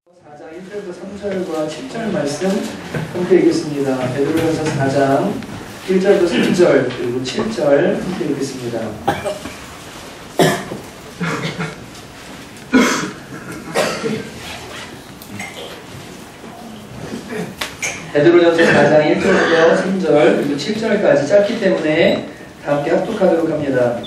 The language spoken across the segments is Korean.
4장 1절부터 3절과 7절 말씀 함께 읽겠습니다. 베드로전서 4장 1절부터 3절 그리고 7절 함께 읽겠습니다. 베드로전서 4장 1절부터 3절 그리고 7절까지 짧기 때문에 다 함께 합독하도록 합니다.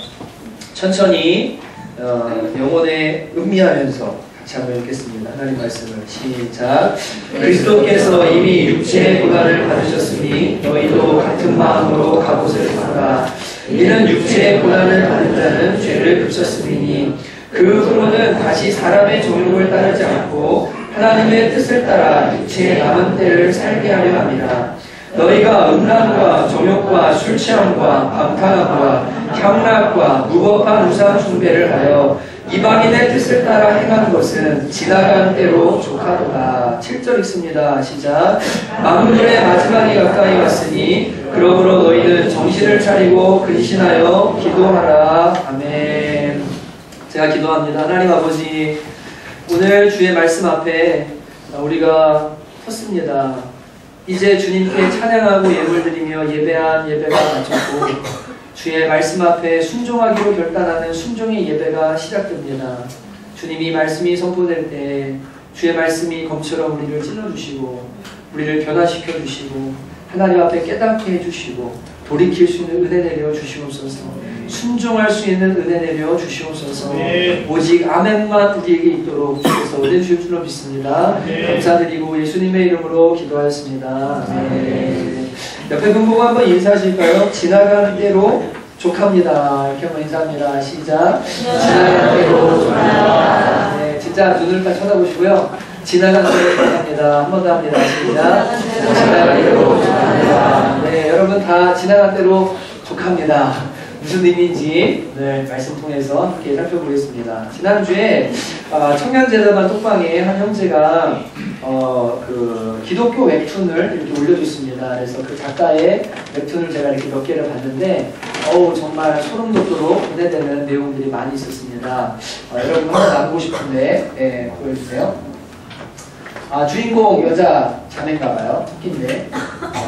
천천히 영혼에 음미하면서 같이 한번 읽겠습니다. 하나님 말씀을 시작. 그리스도께서 이미 육체의 고난을 받으셨으니 너희도 같은 마음으로 갑옷을 받아. 이는 육체의 고난을 받은 자는 죄를 그쳤음이니 그 후로는 다시 사람의 정욕을 따르지 않고 하나님의 뜻을 따라 육체의 남은 때를 살게 하려 합니다. 너희가 음란과 정욕과 술취함과 방탕함과 향락과 무법한 우상 숭배를 하여 이방인의 뜻을 따라 행하는 것은 지나간 때로 족하도다. 7절 읽습니다. 시작. 만물의 마지막이 가까이 왔으니 그러므로 너희는 정신을 차리고 근신하여 기도하라. 아멘. 제가 기도합니다. 하나님 아버지, 오늘 주의 말씀 앞에 우리가 섰습니다. 이제 주님께 찬양하고 예물드리며 예배한 예배가 마쳤고 주의 말씀 앞에 순종하기로 결단하는 순종의 예배가 시작됩니다. 주님이 말씀이 선포될 때 주의 말씀이 검처럼 우리를 찔러주시고 우리를 변화시켜 주시고 하나님 앞에 깨닫게 해주시고 돌이킬 수 있는 은혜 내려 주시옵소서. 순종할 수 있는 은혜 내려 주시옵소서. 오직 아멘만 우리에게 있도록 주께서 은혜 주실 줄로 믿습니다. 감사드리고 예수님의 이름으로 기도하였습니다. 옆에 분보고 한번 인사하실까요? 지나가는 대로 족합니다. 이렇게 한번 인사합니다. 시작. 지나가는 대로 족합니다. 네, 진짜 눈을 딱 쳐다보시고요. 지나가는 대로 족합니다. 한 번 더 합니다. 시작. 지나가는 대로 족합니다. 네, 여러분 다 지나간 대로 족합니다. 무슨 의미인지 말씀 통해서 함께 살펴보겠습니다. 지난주에 청년재단반 톡방에 한 형제가 그 기독교 웹툰을 이렇게 올려줬습니다. 그래서 그 작가의 웹툰을 제가 이렇게 몇 개를 봤는데 정말 소름 돋도록 은혜되는 내용들이 많이 있었습니다. 여러분 하나 나누고 싶은데 보여주세요. 주인공 여자 자매인가봐요. 토끼인데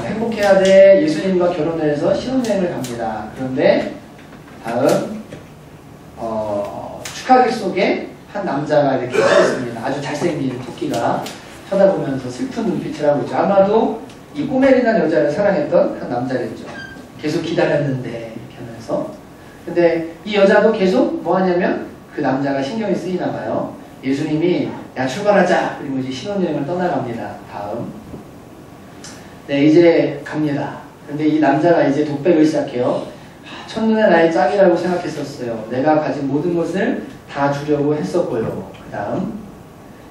행복해야 돼. 예수님과 결혼을 해서 신혼여행을 갑니다. 그런데 다음 축하객 속에 한 남자가 이렇게 서 있습니다. 아주 잘생긴 토끼가 쳐다보면서 슬픈 눈빛을 하고 있죠. 아마도 이 꼬멜이라는 여자를 사랑했던 한 남자겠죠. 계속 기다렸는데 이렇게 하면서. 근데 이 여자도 계속 뭐 하냐면 그 남자가 신경이 쓰이나 봐요. 예수님이 야 출발하자. 그리고 이제 신혼여행을 떠나갑니다. 다음. 네, 이제 갑니다. 근데 이 남자가 이제 독백을 시작해요. 첫눈에 나의 짝이라고 생각했었어요. 내가 가진 모든 것을 다 주려고 했었고요. 그 다음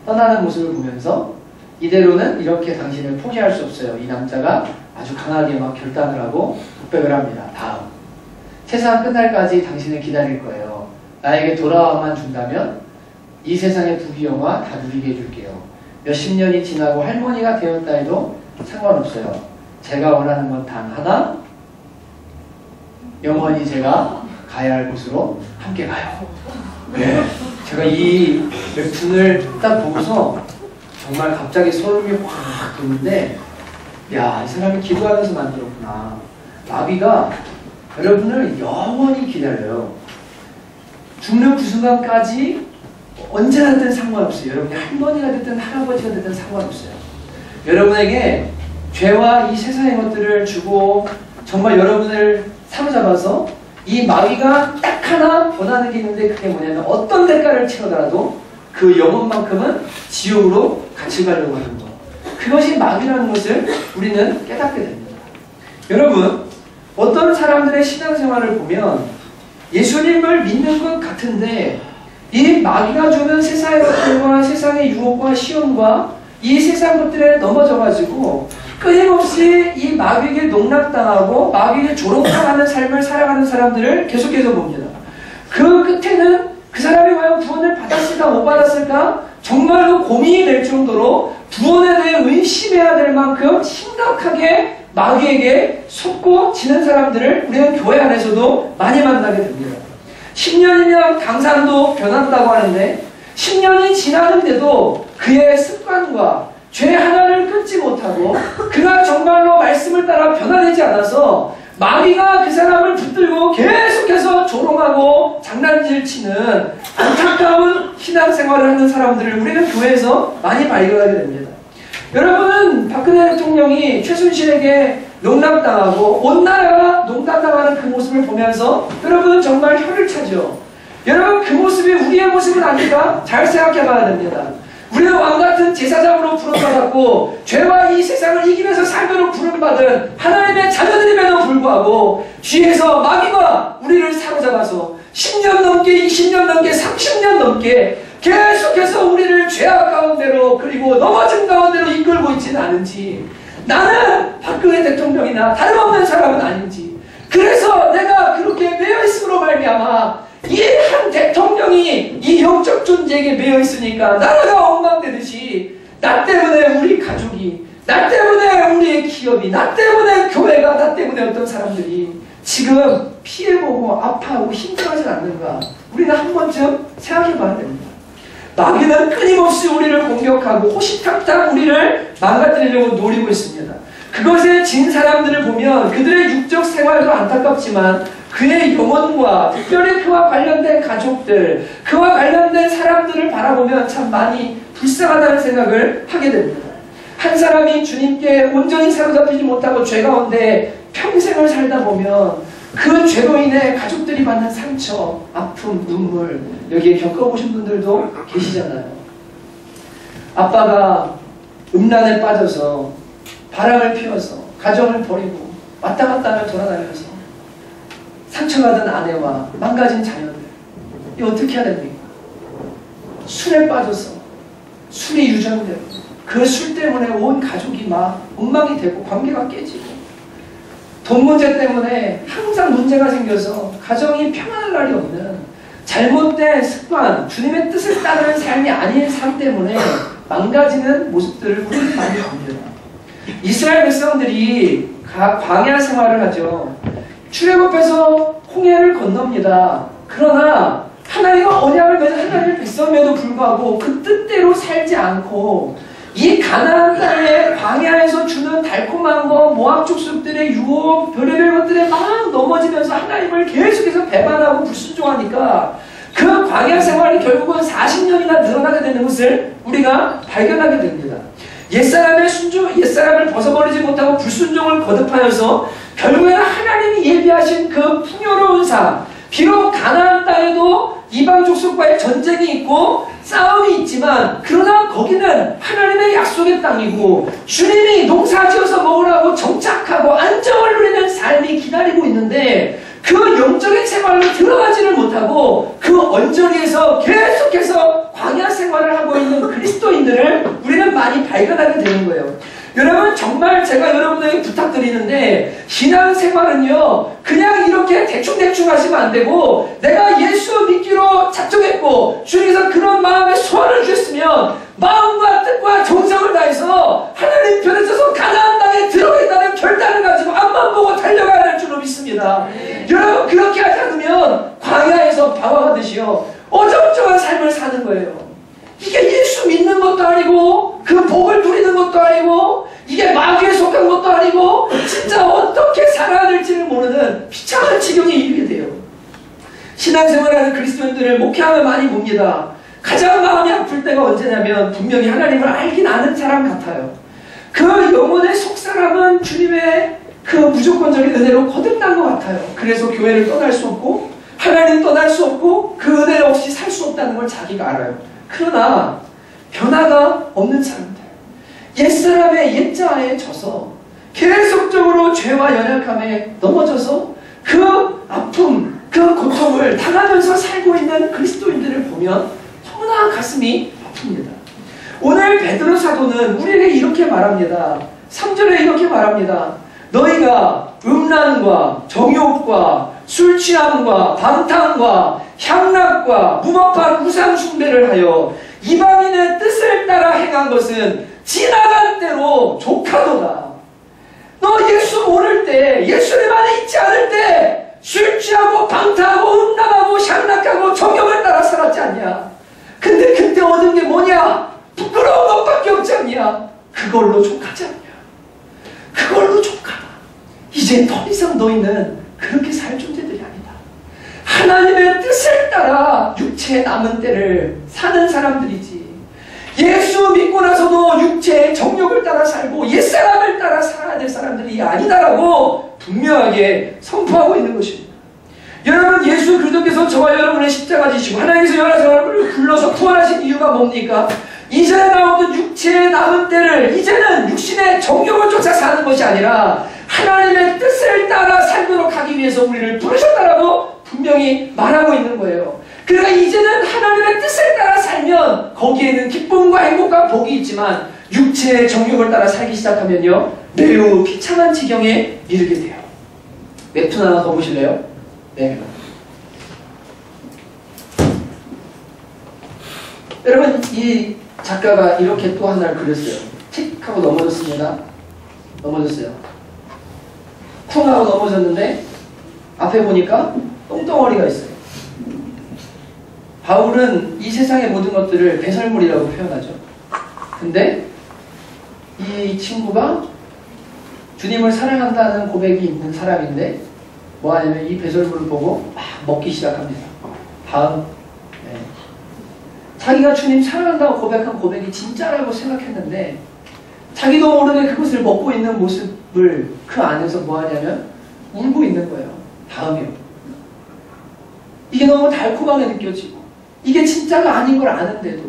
떠나는 모습을 보면서 이대로는 이렇게 당신을 포기할 수 없어요. 이 남자가 아주 강하게 막 결단을 하고 독백을 합니다. 다음 세상 끝날까지 당신을 기다릴 거예요. 나에게 돌아와만 준다면 이 세상의 부귀 영화 다 누리게 해줄게요. 몇십 년이 지나고 할머니가 되었다 해도 상관없어요. 제가 원하는 건 단 하나, 영원히 제가 가야 할 곳으로 함께 가요. 네, 제가 이 웹툰을 딱 보고서 정말 갑자기 소름이 확 돋는데 야, 이 사람이 기도하면서 만들었구나. 마귀가 여러분을 영원히 기다려요. 죽는 그 순간까지 언제나 됐든 상관없어요. 여러분이 할머니가 됐든 할아버지가 됐든 상관없어요. 여러분에게 죄와 이 세상의 것들을 주고 정말 여러분을 사로잡아서 이 마귀가 딱 하나 원하는 게 있는데 그게 뭐냐면 어떤 대가를 치르더라도 그 영혼만큼은 지옥으로 같이 가려고 하는 것. 그것이 마귀라는 것을 우리는 깨닫게 됩니다. 여러분, 어떤 사람들의 신앙생활을 보면 예수님을 믿는 것 같은데 이 마귀가 주는 세상의 것들과 세상의 유혹과 시험과 이 세상 것들에 넘어져가지고 끊임없이 이 마귀에게 농락당하고 마귀에게 조롱당하는 삶을 살아가는 사람들을 계속해서 봅니다. 그 끝에는 그 사람이 과연 구원을 받았을까 못 받았을까 정말로 고민이 될 정도로 구원에 대해 의심해야 될 만큼 심각하게 마귀에게 속고 지는 사람들을 우리는 교회 안에서도 많이 만나게 됩니다. 10년이면 강산도 변한다고 하는데 10년이 지나는데도 그의 습관과 죄 하나를 끊지 못하고 그가 정말로 말씀을 따라 변화되지 않아서 마귀가 그 사람을 붙들고 계속해서 조롱하고 장난질 치는 안타까운 신앙생활을 하는 사람들을 우리는 교회에서 많이 발견하게 됩니다. 여러분은 박근혜 대통령이 최순실에게 농락당하고 온 나라가 농락당하는 그 모습을 보면서 여러분 정말 혀를 차죠. 여러분 그 모습이 우리의 모습은 아닐까? 잘 생각해 봐야 됩니다. 우리는 왕같은 제사장으로 부름받았고 죄와 이 세상을 이기면서 살도록 부름받은 하나님의 자녀들임에도 불구하고 뒤에서 마귀가 우리를 사로잡아서 10년 넘게 20년 넘게 30년 넘게 계속해서 우리를 죄악 가운데로 그리고 넘어진 가운데로 이끌고 있지는 않은지 나는 박근혜 대통령이나 다름없는 사람은 아닌지 그래서 내가 그렇게 매여있음으로 말미암아 이 한 대통령이 이 영적 존재에게 매여있으니까 나라가 엉망되듯이 나 때문에 우리 가족이 나 때문에 우리의 기업이 나 때문에 교회가 나 때문에 어떤 사람들이 지금 피해보고 아파하고 힘들어하지 않는가 우리는 한 번쯤 생각해 봐야 됩니다. 마귀는 끊임없이 우리를 공격하고 호시탐탐 우리를 망가뜨리려고 노리고 있습니다. 그것에 진 사람들을 보면 그들의 육적 생활도 안타깝지만 그의 영혼과 특별히 그와 관련된 가족들, 그와 관련된 사람들을 바라보면 참 많이 불쌍하다는 생각을 하게 됩니다. 한 사람이 주님께 온전히 사로잡히지 못하고 죄 가운데 평생을 살다 보면 그 죄로 인해 가족들이 받는 상처, 아픔, 눈물 여기에 겪어보신 분들도 계시잖아요. 아빠가 음란에 빠져서 바람을 피워서 가정을 버리고 왔다 갔다 하며 돌아다니면서 상처받은 아내와 망가진 자녀들 이거 어떻게 해야 됩니까? 술에 빠져서 술이 유전되고 그 술 때문에 온 가족이 막 엉망이 되고 관계가 깨지고 돈 문제 때문에 항상 문제가 생겨서 가정이 평안할 날이 없는 잘못된 습관, 주님의 뜻을 따르는 삶이 아닌 삶 때문에 망가지는 모습들을 우리는 많이 봅니다. 이스라엘 백성들이 광야 생활을 하죠. 출애굽해서 홍해를 건넙니다. 그러나 하나님과 언약을 맺은 하나님의 백성임에도 불구하고 그 뜻대로 살지 않고 이 가나안 땅의 광야에서 주는 달콤한 거, 모압 족속들의 유혹, 별의별 것들에 막 넘어지면서 하나님을 계속해서 배반하고 불순종하니까 그 광야 생활이 결국은 40년이나 늘어나게 되는 것을 우리가 발견하게 됩니다. 옛사람을 벗어버리지 못하고 불순종을 거듭하여서 결국에는 하나님이 예비하신 그 풍요로운 삶, 비록 가나안 땅에도 이방 족속과의 전쟁이 있고 싸움이 있지만 그러나 거기는 하나님의 약속의 땅이고 주님이 농사지어서 먹으라고 정착하고 안정을 누리는 삶이 기다리고 있는데 그 영적인 생활로 들어가지를 못하고 그 언저리에서 계속해서 광야 생활을 하고 있는 그리스도인들을 우리는 많이 발견하게 되는 거예요. 여러분 정말 제가 여러분에게 부탁드리는데 신앙생활은요 그냥 이렇게 대충대충 하시면 안 되고 내가 예수 믿기로 작정했고 주님께서 그런 마음에 소원을 주셨으면 마음과 뜻과 정성을 다해서 하나님 편에 서서 가나안 땅에 들어가겠다는 결단을 가지고 앞만 보고 달려가야 할 줄로 믿습니다. 여러분 그렇게 하지 않으면 광야에서 방황하듯이요 어정쩡한 삶을 사는 거예요. 이게 예수 믿는 것도 아니고 그 복을 누리는 것도 아니고 이게 마귀에 속한 것도 아니고 진짜 어떻게 살아야 될지를 모르는 비참한 지경에 이르게 돼요. 신앙생활하는 그리스도인들을 목회하며 많이 봅니다. 가장 마음이 아플 때가 언제냐면 분명히 하나님을 알긴 아는 사람 같아요. 그 영혼의 속사람은 주님의 그 무조건적인 은혜로 거듭난 것 같아요. 그래서 교회를 떠날 수 없고 하나님 떠날 수 없고 그 은혜 없이 살 수 없다는 걸 자기가 알아요. 그러나 변화가 없는 사람들, 옛사람의 옛자아에 져서 계속적으로 죄와 연약함에 넘어져서 그 아픔, 그 고통을 당하면서 살고 있는 그리스도인들을 보면 너무나 가슴이 아픕니다. 오늘 베드로 사도는 우리에게 이렇게 말합니다. 3절에 이렇게 말합니다. 너희가 음란과 정욕과 술 취함과 방탕과 향락과 무법한 우상 숭배를 하여 이방인의 뜻을 따라 행한 것은 지나간 때로 족하도다. 너 예수 모를 때, 예수님 안에 있지 않을 때 술 취하고 방탕하고 음란하고 향락하고 정욕을 따라 살았지 않냐? 근데 그때 얻은 게 뭐냐? 부끄러움. 세상이야. 그걸로 족하지 않냐. 그걸로 족하다. 이제 더 이상 너희는 그렇게 살 존재들이 아니다. 하나님의 뜻을 따라 육체의 남은 때를 사는 사람들이지. 예수 믿고 나서도 육체의 정욕을 따라 살고 옛사람을 따라 살아야 될 사람들이 아니다라고 분명하게 선포하고 있는 것입니다. 여러분, 예수 그리스도께서 저와 여러분의 십자가 지시고 하나님께서 여러 사람을 불러서 구원하신 이유가 뭡니까? 이전에 나오던 육체의 남은 때를 이제는 육신의 정욕을 쫓아 사는 것이 아니라 하나님의 뜻을 따라 살도록 하기 위해서 우리를 부르셨다라고 분명히 말하고 있는 거예요. 그러니까 이제는 하나님의 뜻을 따라 살면 거기에는 기쁨과 행복과 복이 있지만 육체의 정욕을 따라 살기 시작하면요 매우 비참한 지경에 이르게 돼요. 웹툰 하나 더 보실래요? 네. 여러분, 이 작가가 이렇게 또 하나를 그렸어요. 틱 하고 넘어졌습니다. 넘어졌어요. 쿵 하고 넘어졌는데 앞에 보니까 똥덩어리가 있어요. 바울은 이 세상의 모든 것들을 배설물이라고 표현하죠. 근데 이 친구가 주님을 사랑한다는 고백이 있는 사람인데 뭐 하냐면 이 배설물을 보고 막 먹기 시작합니다. 다음, 네. 자기가 주님 사랑한다고 고백한 고백이 진짜라고 생각했는데 자기도 모르게 그것을 먹고 있는 모습을 그 안에서 뭐 하냐면 울고 있는 거예요. 다음이요. 이게 너무 달콤하게 느껴지고 이게 진짜가 아닌 걸 아는데도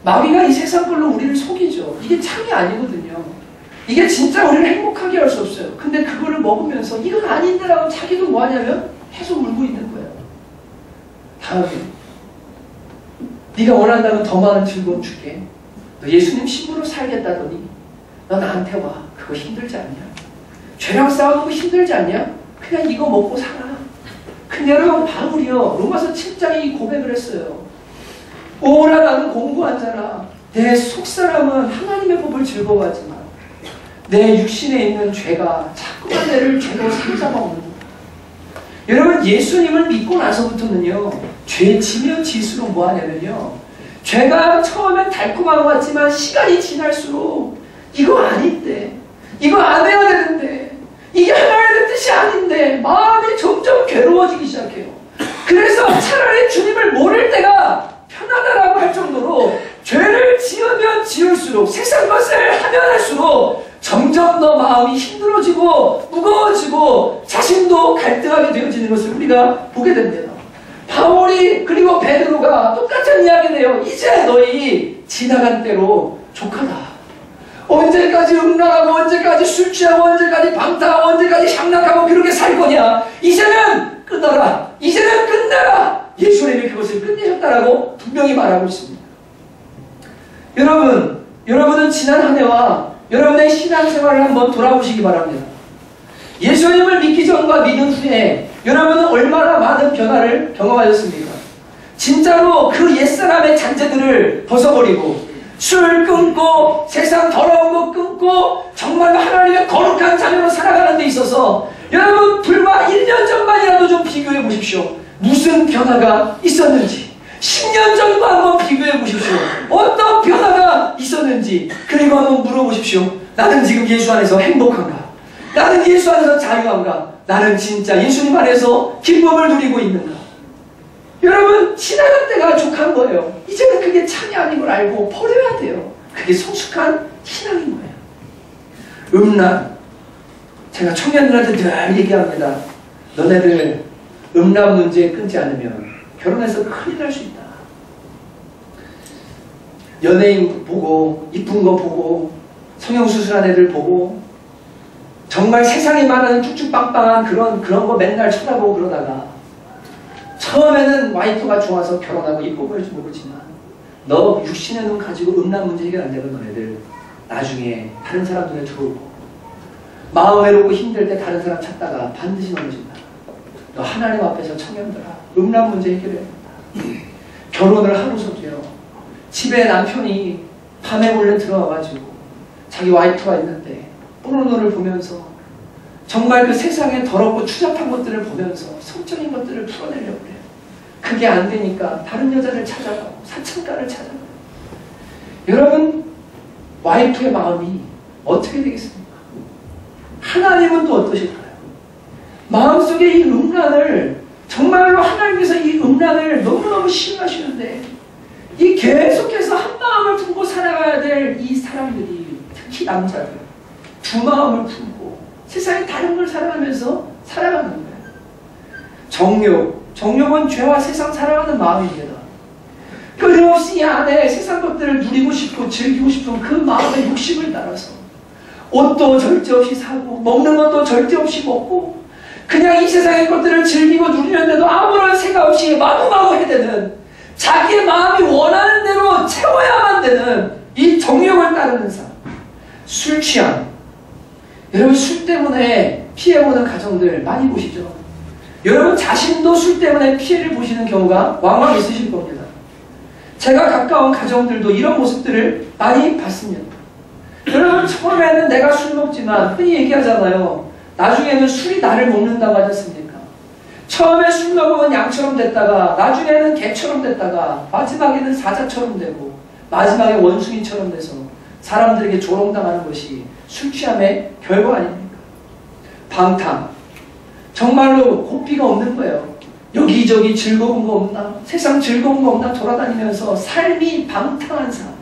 마귀가 이 세상 걸로 우리를 속이죠. 이게 참이 아니거든요. 이게 진짜 우리를 행복하게 할 수 없어요. 근데 그거를 먹으면서 이건 아닌데라고 자기도 뭐 하냐면 계속 울고 있는 거예요. 다음에 네가 원한다면 더 많은 즐거움 줄게. 너 예수님 신부로 살겠다더니 너 나한테 와. 그거 힘들지 않냐? 죄랑 싸우는 거 힘들지 않냐? 그냥 이거 먹고 살아. 근데 여러분, 바울이요 로마서 7장에 이 고백을 했어요. 오라, 나는 공부한 자라. 내 속사람은 하나님의 법을 즐거워하지만 내 육신에 있는 죄가 자꾸만 내를 죄로 삼잡아오는 거예요. 여러분, 예수님을 믿고 나서부터는요 죄 지면 질수록 뭐 하냐면요 죄가 처음엔 달콤한 것 같지만 시간이 지날수록 이거 아닌데, 이거 안 해야 되는데, 이게 하나님의 뜻이 아닌데 마음이 점점 괴로워지기 시작해요. 그래서 차라리 주님을 모를 때가 편하다라고 할 정도로 죄를 지으면 지을수록 세상 것을 하면 할수록 점점 더 마음이 힘들어지고 무거워지고 자신도 갈등하게 되어지는 것을 우리가 보게 됩니다. 바울이 그리고 베드로가 똑같은 이야기네요. 이제 너희 지나간 때로 족하다. 언제까지 음란하고 언제까지 술 취하고 언제까지 방탕하고 언제까지 향락하고 그렇게 살 거냐. 이제는 끊어라. 이제는 끝내라. 예수님이 그것을 끝내셨다라고 분명히 말하고 있습니다. 여러분은 지난 한 해와 여러분의 신앙생활을 한번 돌아보시기 바랍니다. 예수님을 믿기 전과 믿은 후에 여러분은 얼마나 많은 변화를 경험하셨습니까? 진짜로 그 옛사람의 잔재들을 벗어버리고 술 끊고 세상 더러운 거 끊고 정말로 하나님의 거룩한 자녀로 살아가는 데 있어서 여러분 불과 1년 전만이라도 좀 비교해 보십시오. 무슨 변화가 있었는지 10년 전과 한번 비교해 보십시오. 어떤 변화가 있었는지 그리고 한번 물어보십시오. 나는 지금 예수 안에서 행복한가? 나는 예수 안에서 자유한가? 나는 진짜 예수님 안에서 기쁨을 누리고 있는가? 여러분, 지나간 때가 족한 거예요. 이제는 그게 참이 아닌 걸 알고 버려야 돼요. 그게 성숙한 신앙인 거예요. 음란, 제가 청년들한테 늘 얘기합니다. 너네들 음란 문제 끊지 않으면 결혼해서 큰일 날 수 있다. 연예인 보고 이쁜 거 보고 성형수술한 애들 보고 정말 세상에 말하는 쭉쭉빵빵한 그런 거 맨날 쳐다보고 그러다가 처음에는 와이프가 좋아서 결혼하고 이뻐 보일지 모르지만 너 육신의 눈 가지고 음란 문제 해결 안 되는 너네들 나중에 다른 사람 눈에 들어오고 마음 외롭고 힘들 때 다른 사람 찾다가 반드시 넘어진다. 너 하나님 앞에서 청년들아 음란 문제 해결해야 된다. 결혼을 하고서도요 집에 남편이 밤에 몰래 들어와가지고 자기 와이프가 있는데 포르노를 보면서 정말 그 세상에 더럽고 추잡한 것들을 보면서 성적인 것들을 풀어내려고 해요. 그게 안 되니까 다른 여자를 찾아가고 사창가를 찾아가고. 여러분, 와이프의 마음이 어떻게 되겠습니까? 하나님은 또 어떠실까요? 마음속에 이 음란을, 정말로 하나님께서 이 음란을 너무너무 싫어하시는데 이 계속해서 한 마음을 품고 살아가야 될 이 사람들이, 특히 남자들, 두 마음을 품고 세상에 다른 걸 사랑하면서 살아가는 거예요. 정욕은 죄와 세상 살아가는 마음입니다. 끊임없이 이 안에 세상 것들을 누리고 싶고 즐기고 싶은 그 마음의 욕심을 따라서 옷도 절제 없이 사고 먹는 것도 절제 없이 먹고 그냥 이 세상의 것들을 즐기고 누리는데도 아무런 생각 없이 마구마구 해대는, 자기의 마음이 원하는 대로 채워야만 되는 이 정욕을 따르는 사람. 술 취함. 여러분, 술 때문에 피해보는 가정들 많이 보시죠? 여러분 자신도 술 때문에 피해를 보시는 경우가 왕왕 있으실 겁니다. 제가 가까운 가정들도 이런 모습들을 많이 봤습니다. 여러분, 처음에는 내가 술 먹지만 흔히 얘기하잖아요. 나중에는 술이 나를 먹는다고 하지 않습니까? 처음에 술 먹으면 양처럼 됐다가 나중에는 개처럼 됐다가 마지막에는 사자처럼 되고 마지막에 원숭이처럼 돼서 사람들에게 조롱당하는 것이 술 취함의 결과 아닙니까? 방탕. 정말로 고삐가 없는 거예요. 여기저기 즐거운 거 없나? 세상 즐거운 거 없나? 돌아다니면서 삶이 방탕한 사람.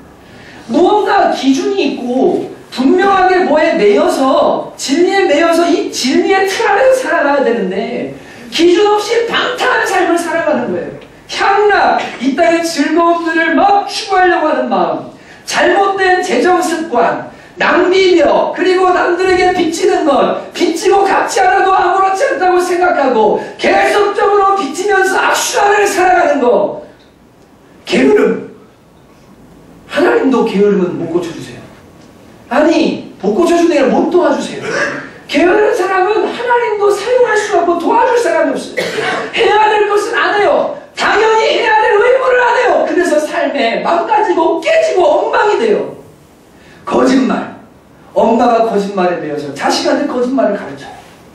무언가 기준이 있고 분명하게 뭐에 매여서, 진리에 매여서 이 진리의 틀 안에서 살아가야 되는데 기준 없이 방탕한 삶을 살아가는 거예요. 향락, 이 땅의 즐거움들을 막 추구하려고 하는 마음, 잘못된 재정습관, 낭비며, 그리고 남들에게 빚지는 것, 빚지고 갚지 않아도 아무렇지 않다고 생각하고 계속적으로 빚지면서 악순환을 살아가는 것. 게으름. 하나님도 게으름은 못 고쳐주세요. 아니, 못 고쳐주는 게 아니라 못 도와주세요. 게으른 사람은 하나님도 사용할 수 없고 도와줄 사람이 없어요. 해야 될 것은 안 해요. 당연히 해야 될 의무를 안 해요. 그래서 삶에 망가지고 깨지고 엉망이 돼요. 거짓말. 엄마가 거짓말에 매여서 자식한테 거짓말을 가르쳐요.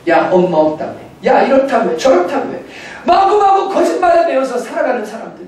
야, 엄마 없다고 해. 야, 이렇다고 해. 저렇다고 해. 마구마구 거짓말에 매여서 살아가는 사람들.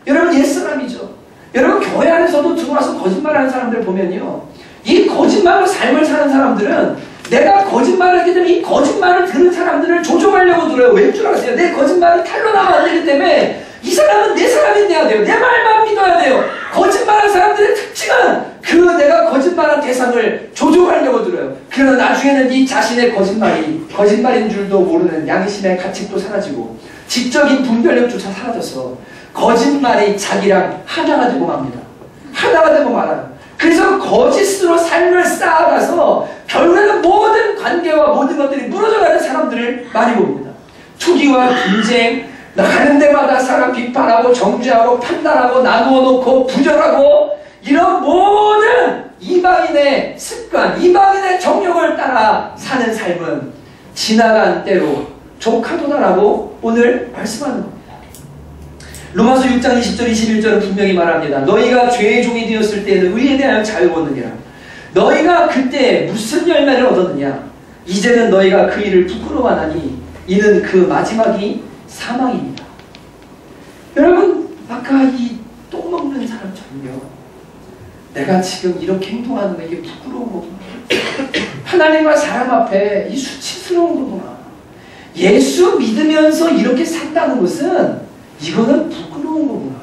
여러분, 옛사람이죠. 여러분, 교회 안에서도 들어와서 거짓말하는 사람들 보면요, 이 거짓말로 삶을 사는 사람들은 내가 거짓말을 하게 되면 이 거짓말을 들은 사람들을 조종하려고 들어요. 왜 줄 아세요? 내 거짓말이 탈로 나가면 안 되기 때문에 이 사람은 내 사람이 돼야 돼요. 내 말만 믿어야 돼요. 거짓말하는 사람들의 특징은 그 내가 거짓말한 대상을 조종하려고 들어요. 그러나 나중에는 이 자신의 거짓말이 거짓말인 줄도 모르는 양심의 가책도 사라지고 지적인 분별력조차 사라져서 거짓말이 자기랑 하나가 되고 맙니다. 하나가 되고 말아요. 그래서 거짓으로 삶을 쌓아가서 결국에는 모든 관계와 모든 것들이 무너져가는 사람들을 많이 봅니다. 투기와 분쟁, 나가는 데마다 사람 비판하고 정죄하고 판단하고 나누어 놓고 부정하고 이런 모든 이방인의 습관, 이방인의 정욕을 따라 사는 삶은 지나간 때로 족하도다라고 오늘 말씀하는 겁니다. 로마서 6장 20절 21절은 분명히 말합니다. 너희가 죄의 종이 되었을 때에는 의에 대하여 자유를 얻느니라. 너희가 그때 무슨 열매를 얻었느냐? 이제는 너희가 그 일을 부끄러워하나니 이는 그 마지막이 사망입니다. 여러분, 아까 이 똥 먹는 사람처럼요, 내가 지금 이렇게 행동하는 거 이게 부끄러운 거구나. 하나님과 사람 앞에 이 수치스러운 거구나. 예수 믿으면서 이렇게 산다는 것은 이거는 부끄러운 거구나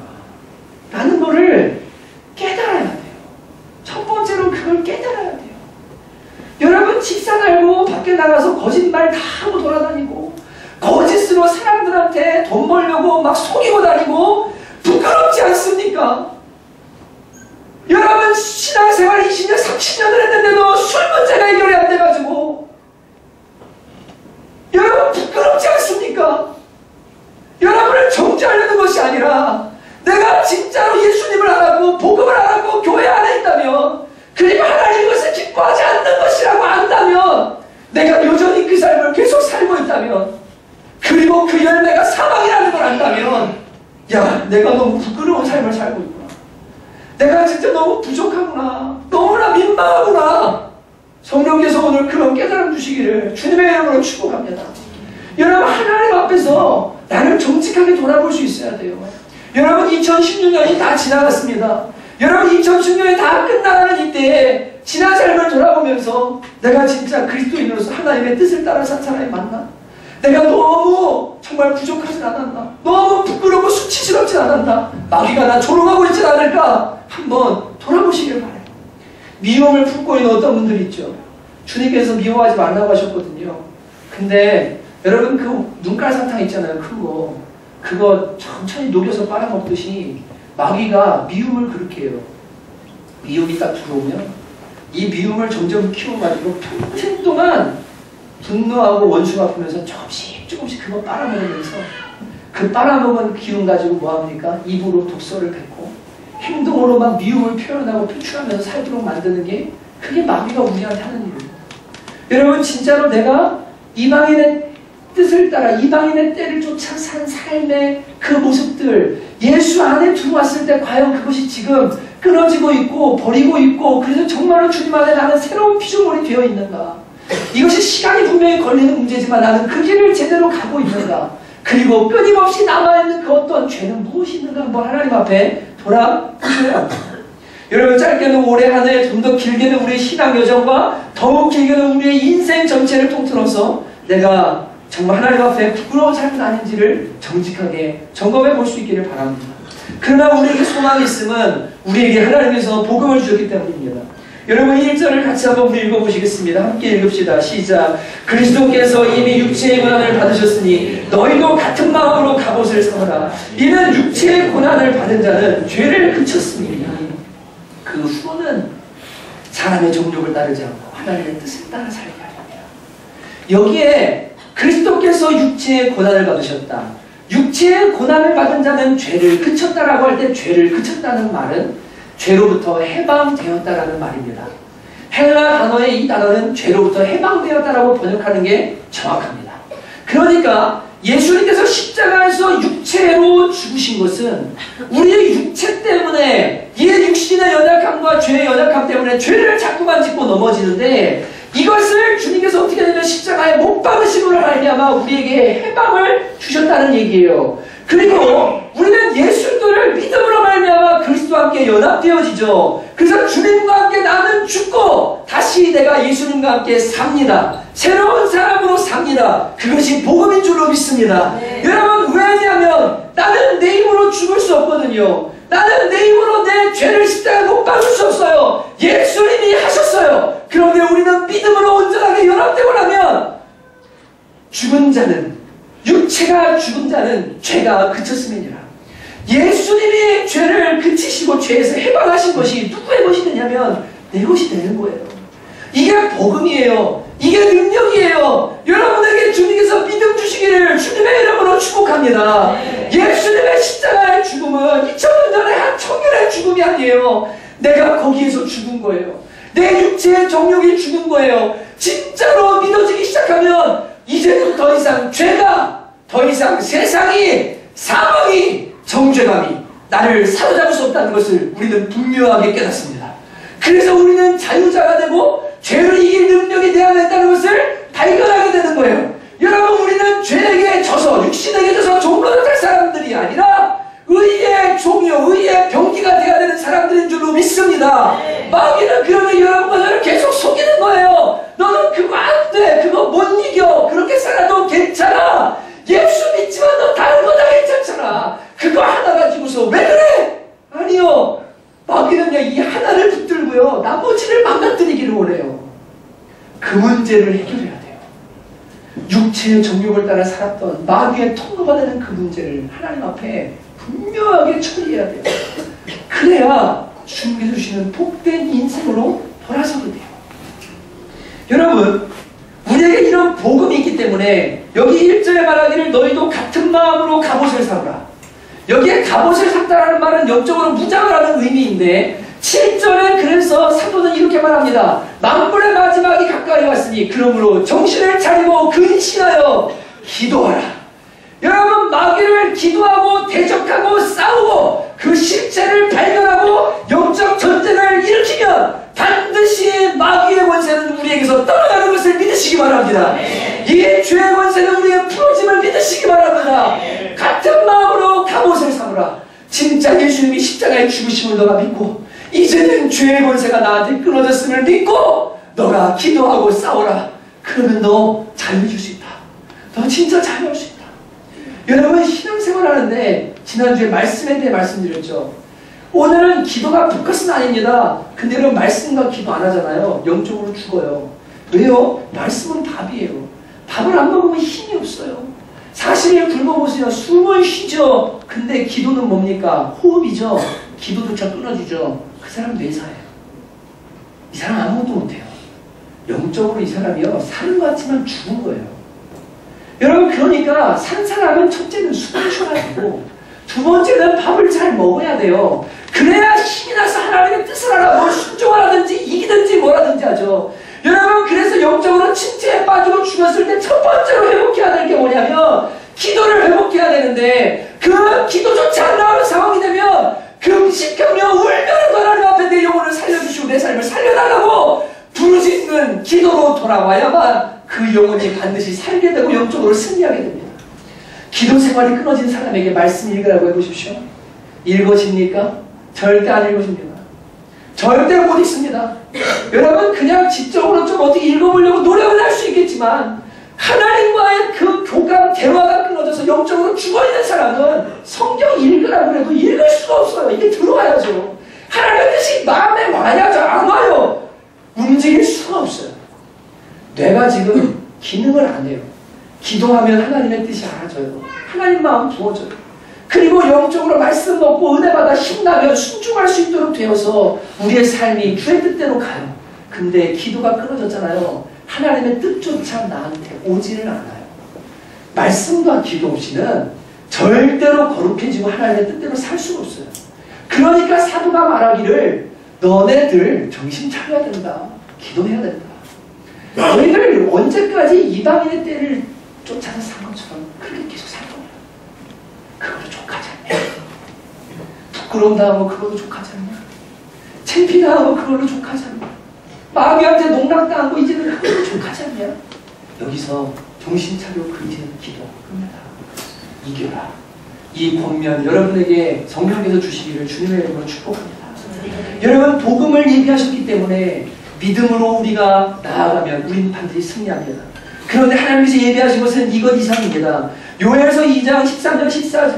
라는 거를 깨달아야 돼요. 첫 번째로 그걸 깨달아야 돼요. 여러분, 집사 달고 밖에 나가서 거짓말 다 하고 돌아다니고 거짓으로 사람들한테 돈 벌려고 막 속이고 다니고 부끄럽지 않습니까? 여러분, 신앙생활 20년 30년을 했는데도 술 문제가 해결이 안 돼가지고 여러분, 부끄럽지 않습니까? 여러분을 정죄하려는 것이 아니라 내가 진짜로 예수님을 알았고 복음을 알았고 교회 안에 있다면, 그리고 하나님 것을 기뻐하지 않는 것이라고 안다면, 내가 여전히 그 삶을 계속 살고 있다면, 그리고 그 열매가 사망이라는 걸 안다면, 야, 내가 너무 부끄러운 삶을 살고 있구나. 내가 진짜 너무 부족하구나. 너무나 민망하구나. 성령께서 오늘 그런 깨달음 주시기를 주님의 이름으로 축복합니다. 여러분, 하나님 앞에서 나를 정직하게 돌아볼 수 있어야 돼요. 여러분, 2016년이 다 지나갔습니다. 여러분 2016년이 다 끝나가는 이때에 지난 삶을 돌아보면서 내가 진짜 그리스도인으로서 하나님의 뜻을 따라 산 사람이 맞나? 내가 너무 정말 부족하진 않았나? 너무 부끄럽고 수치스럽진 않았나? 마귀가 나 조롱하고 있진 않을까? 한번 돌아보시길 바래요. 미움을 품고 있는 어떤 분들이 있죠. 주님께서 미워하지 말라고 하셨거든요. 근데 여러분 그 눈깔 사탕 있잖아요. 큰 거. 그거 천천히 녹여서 빨아먹듯이 마귀가 미움을 그렇게 해요. 미움이 딱 들어오면 이 미움을 점점 키워가지고 평생 동안 분노하고 원수가 아프면서 조금씩 그거 빨아먹으면서 그 빨아먹은 기운 가지고 뭐합니까? 입으로 독서를 뱉고 행동으로 막 미움을 표현하고 표출하면서 살도록 만드는 게 그게 마귀가 우리한테 하는 일이에요. 여러분 진짜로 내가 이방인의 뜻을 따라 이방인의 때를 쫓아 산 삶의 그 모습들 예수 안에 들어왔을 때 과연 그것이 지금 끊어지고 있고 버리고 있고 그래서 정말로 주님 안에 나는 새로운 피조물이 되어 있는가? 이것이 시간이 분명히 걸리는 문제지만 나는 그 길을 제대로 가고 있는가? 그리고 끊임없이 남아있는 그 어떤 죄는 무엇이 있는가? 한번 하나님 앞에 돌아보셔야 합니다. 여러분 짧게는 올해 한 해 좀 더 길게는 우리의 신앙 여정과 더욱 길게는 우리의 인생 전체를 통틀어서 내가 정말 하나님 앞에 부끄러운 삶은 아닌지를 정직하게 점검해 볼 수 있기를 바랍니다. 그러나 우리에게 소망이 있음은 우리에게 하나님께서 복음을 주셨기 때문입니다. 여러분 1절을 같이 한번 우리 읽어보시겠습니다. 함께 읽읍시다. 시작. 그리스도께서 이미 육체의 고난을 받으셨으니 너희도 같은 마음으로 갑옷을 삼으라. 이는 육체의 고난을 받은 자는 죄를 그쳤으니 그 후는 사람의 정욕을 따르지 않고 하나님의 뜻을 따라 살게 하리라. 여기에 그리스도께서 육체의 고난을 받으셨다. 육체의 고난을 받은 자는 죄를 그쳤다라고 할 때 죄를 그쳤다는 말은 죄로부터 해방되었다라는 말입니다. 헬라 단어의 이 단어는 죄로부터 해방되었다라고 번역하는 게 정확합니다. 그러니까 예수님께서 십자가에서 육체로 죽으신 것은 우리의 육체 때문에 이의 육신의 연약함과 죄의 연약함 때문에 죄를 자꾸만 짓고 넘어지는데 이것을 주님께서 어떻게 되면 십자가에 못 박으심으로 말미암아 우리에게 해방을 주셨다는 얘기예요. 그리고 우리는 예수님을 믿음으로 말미암아 그리스도와 함께 연합되어지죠. 그래서 주님과 함께 나는 죽고 다시 내가 예수님과 함께 삽니다. 새로운 사람으로 삽니다. 그것이 복음인 줄로 믿습니다. 네. 여러분 왜냐하면 나는 내 힘으로 죽을 수 없거든요. 나는 내 힘으로 내 죄를 십자가에 못 박을 수 없어요. 예수님이 하셨어요. 그런데 우리는 믿음으로 온전하게 연합되고 나면 죽은 자는 육체가 죽은 자는 죄가 그쳤음이니라. 예수님이 죄를 그치시고 죄에서 해방하신 것이 누구의 것이 되냐면 내 것이 되는 거예요. 이게 복음이에요. 이게 능력이에요. 여러분에게 주님께서 믿음 주시기를 주님의 이름으로 축복합니다. 네. 예수님의 십자가의 죽음은 2000년 전에 한 청년의 죽음이 아니에요. 내가 거기에서 죽은 거예요. 내 육체의 정욕이 죽은 거예요. 진짜로 믿어지기 시작하면 이제는 더 이상 죄가, 더 이상 세상이, 사망이, 정죄감이 나를 사로잡을 수 없다는 것을 우리는 분명하게 깨닫습니다. 그래서 우리는 자유자가 되고 죄를 이길 능력이 내 안에 있다는 것을 발견하게 되는 거예요. 여러분 우리는 죄에게 져서 육신에게 져서 종로를 사람들이 아니라 의의 종이요 의의 병기가 되어야 되는 사람들인 줄로 믿습니다. 마귀는 그러면 여러분과 저를 계속 속이는 거예요. 너는 그거 안 돼. 그거 못 이겨. 그렇게 살아도 괜찮아. 예수 믿지만 너 다른 거 다 괜찮잖아. 그거 하나 가지고서 왜 그래? 아니요. 마귀는요 이 하나를 붙들고요 나머지를 망가뜨리기를 원해요. 그 문제를 해결해야 돼요. 육체의 정욕을 따라 살았던 마귀의 통로가 되는 그 문제를 하나님 앞에 분명하게 처리해야 돼요. 그래야 주님께서 주시는 복된 인생으로 돌아서게 돼요. 여러분 우리에게 이런 복음이 있기 때문에 여기 1절에 말하기를 너희도 같은 마음으로 갑옷을 사오라. 여기에 갑옷을 샀다라는 말은 영적으로 무장을 하는 의미인데 7절에 그래서 사도는 이렇게 말합니다. 만물의 마지막이 가까이 왔으니 그러므로 정신을 차리고 근신하여 기도하라. 여러분 마귀를 기도하고 대적하고 싸우고 그 실체를 발견하고 영적 전쟁을 일으키면 반드시 마귀의 권세는 우리에게서 떠나가는 것을 믿으시기 바랍니다. 이 죄의 권세는 우리의 풀어짐을 믿으시기 바랍니다. 같은 마음으로 갑옷을 삼으라. 진짜 예수님이 십자가에 죽으심을 너가 믿고 이제는 죄의 권세가 나한테 끊어졌음을 믿고 너가 기도하고 싸워라. 그러면 너 자유해질 수 있다. 너 진짜 자유할 수 있다. 여러분 신앙생활 하는데 지난주에 말씀에 대해 말씀드렸죠. 오늘은 기도가 포커스는 아닙니다. 근데 여러분 말씀과 기도 안 하잖아요. 영적으로 죽어요. 왜요? 말씀은 밥이에요. 밥을 안 먹으면 힘이 없어요. 40일 굶어보세요. 숨은 쉬죠. 근데 기도는 뭡니까? 호흡이죠. 기도조차 끊어지죠. 그 사람 뇌사예요. 이 사람 아무것도 못해요. 영적으로 이 사람이요 사는 것 같지만 죽은 거예요. 여러분 그러니까 산 사람은 첫째는 숨을 쉬어야 되고 두 번째는 밥을 잘 먹어야 돼요. 그래야 힘이 나서 하나님의 뜻을 하라고 순종하라든지 이기든지 뭐라든지 하죠. 여러분 그래서 영적으로 침체에 빠지고 죽었을 때 첫 번째로 회복해야 될 게 뭐냐면 기도를 회복해야 되는데 그 기도조차 안 나오는 상황이 되면 금식하며 울면서 하나님 앞에 내 영혼을 살려주시고 내 삶을 살려달라고 부르짖는 기도로 돌아와야만 그 영혼이 반드시 살게 되고 영적으로 승리하게 됩니다. 기도 생활이 끊어진 사람에게 말씀 읽으라고 해보십시오. 읽어집니까? 절대 안 읽어집니다. 절대 못 읽습니다. 여러분 그냥 지적으로 좀 어떻게 읽어보려고 노력은 할 수 있겠지만 하나님과의 그 교감, 대화가 끊어져서 영적으로 죽어있는 사람은 성경 읽으라고 해도 읽을 수가 없어요. 이게 들어와야죠. 하나님의 뜻이 마음에 와야죠. 안 와요. 움직일 수가 없어요. 뇌가 지금 기능을 안 해요. 기도하면 하나님의 뜻이 알아져요. 하나님 마음 부어져요. 그리고 영적으로 말씀 먹고 은혜받아 힘나면 순종할 수 있도록 되어서 우리의 삶이 주의 뜻대로 가요. 근데 기도가 끊어졌잖아요. 하나님의 뜻조차 나한테 오지를 않아요. 말씀과 기도 없이는 절대로 거룩해지고 하나님의 뜻대로 살 수가 없어요. 그러니까 사도가 말하기를 너네들 정신 차려야 된다. 기도해야 된다. 너희들 언제까지 이방인의 때를 쫓아서 산 것처럼 그렇게 계속 살 거야. 그걸로 족하지 않냐? 부끄러움 당하고 그걸로 족하지 않냐? 창피당하고 그걸로 족하지 않냐? 마귀한테 농락당하고 이제는 그걸로 족하지 않냐? 여기서 정신 차려 그 이제는 기도 끝내라. 이겨라. 이 권면 여러분에게 성령께서 주시기를 주님의 이름으로 축복합니다. 여러분 복음을 예비하셨기 때문에 믿음으로 우리가 나아가면 우리는 반드시 승리합니다. 그런데 하나님께서 예비하신 것은 이것 이상입니다. 요엘서 2장 13절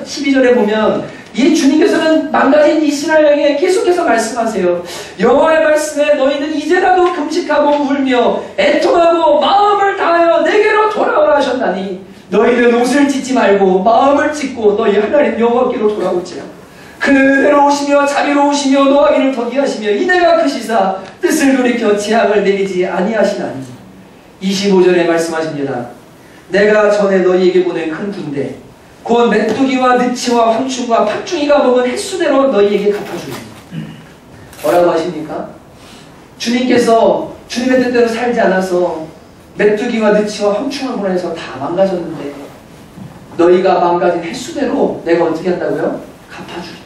12절에 보면 이 주님께서는 망가진 이스라엘에게 계속해서 말씀하세요. 여호와의 말씀에 너희는 이제라도 금식하고 울며 애통하고 마음을 다하여 내게로 돌아오라 하셨나니 너희는 옷을 찢지 말고 마음을 찢고 너희 하나님 여호와께로 돌아올지라. 그대로 오시며 자비로우시며 노하기를 더디하시며 이내가 크시사 뜻을 돌이켜 재앙을 내리지 아니하시나니. 25절에 말씀하십니다. 내가 전에 너희에게 보낸 큰 군대 곧 메뚜기와 느치와 황충과 팥중이가 먹은 횟수대로 너희에게 갚아주리니. 뭐라고 하십니까? 주님께서 주님의 뜻대로 살지 않아서 메뚜기와 느치와 황충을 보내서 다 망가졌는데 너희가 망가진 횟수대로 내가 어떻게 한다고요? 갚아주리니.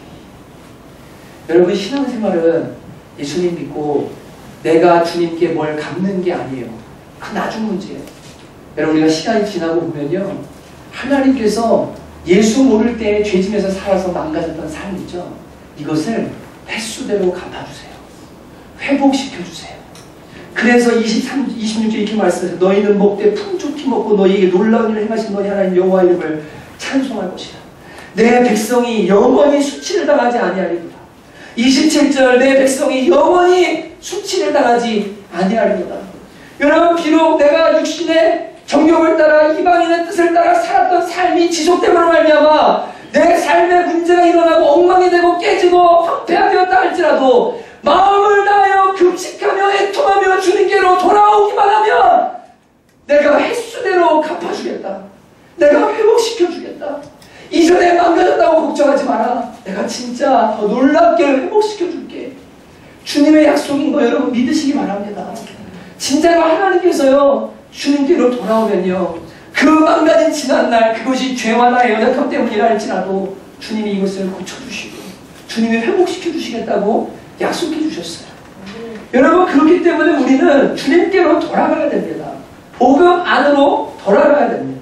여러분 신앙생활은 예수님 믿고 내가 주님께 뭘 갚는 게 아니에요. 그 나중 문제예요. 여러분 우리가 시간이 지나고 보면요. 하나님께서 예수 모를 때 죄짐에서 살아서 망가졌던 삶이죠. 이것을 횟수대로 갚아주세요. 회복시켜주세요. 그래서 26절 이렇게 말씀하세요. 너희는 먹되 풍족히 먹고 너희에게 놀라운 일을 행하신 너희 하나님 여호와 이름을 찬송할 것이다. 내 백성이 영원히 수치를 당하지 아니하리로다. 27절 내 백성이 영원히 수치를 당하지 아니하리로다. 여러분 비록 내가 육신의 정욕을 따라 이방인의 뜻을 따라 살았던 삶이 지속됨으로 말미암아 내 삶에 문제가 일어나고 엉망이 되고 깨지고 황폐하되었다 할지라도 마음을 다하여 금식하며 애통하며 주님께로 돌아오기만 하면 내가 횟수대로 갚아주겠다. 내가 회복시켜주겠다. 이전에 망가졌다고 걱정하지 마라. 내가 진짜 더 놀랍게 회복시켜줄게. 주님의 약속인 거 여러분 믿으시기 바랍니다. 진짜로 하나님께서요 주님께로 돌아오면요 그 망가진 지난날 그것이 죄와 나의 연약함 때문이라 할지라도 주님이 이것을 고쳐주시고 주님이 회복시켜주시겠다고 약속해 주셨어요. 여러분 그렇기 때문에 우리는 주님께로 돌아가야 됩니다. 복음 안으로 돌아가야 됩니다.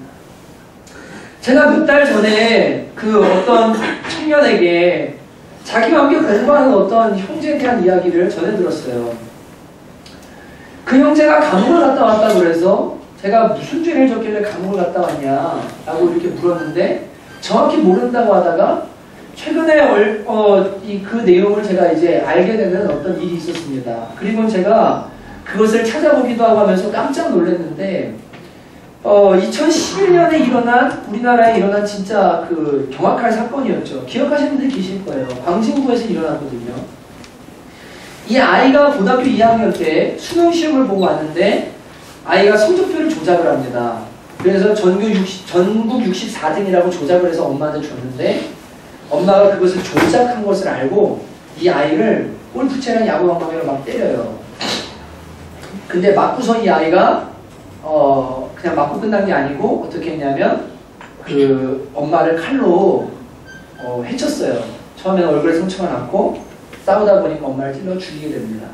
제가 몇 달 전에 그 어떤 청년에게 자기와 함께 공부하는 어떤 형제에 대한 이야기를 전해 들었어요. 그 형제가 감옥을 갔다 왔다고 그래서 제가 무슨 죄를 졌길래 감옥을 갔다 왔냐 라고 이렇게 물었는데 정확히 모른다고 하다가 최근에 그 내용을 제가 이제 알게 되는 어떤 일이 있었습니다. 그리고 제가 그것을 찾아보기도 하고 하면서 깜짝 놀랐는데 2011년에 우리나라에 일어난 진짜 그 경악할 사건이었죠. 기억하시는 분들 계실 거예요. 광진구에서 일어났거든요. 이 아이가 고등학교 2학년 때 수능 시험을 보고 왔는데 아이가 성적표를 조작을 합니다. 그래서 전국 64등이라고 조작을 해서 엄마한테 줬는데 엄마가 그것을 조작한 것을 알고 이 아이를 골프채랑 야구 방망이로 막 때려요. 근데 맞고서 이 아이가 그냥 맞고 끝난 게 아니고 어떻게 했냐면 그 엄마를 칼로 해쳤어요. 처음에는 얼굴에 상처가 났고 싸우다 보니까 엄마를 찔러 죽이게 됩니다.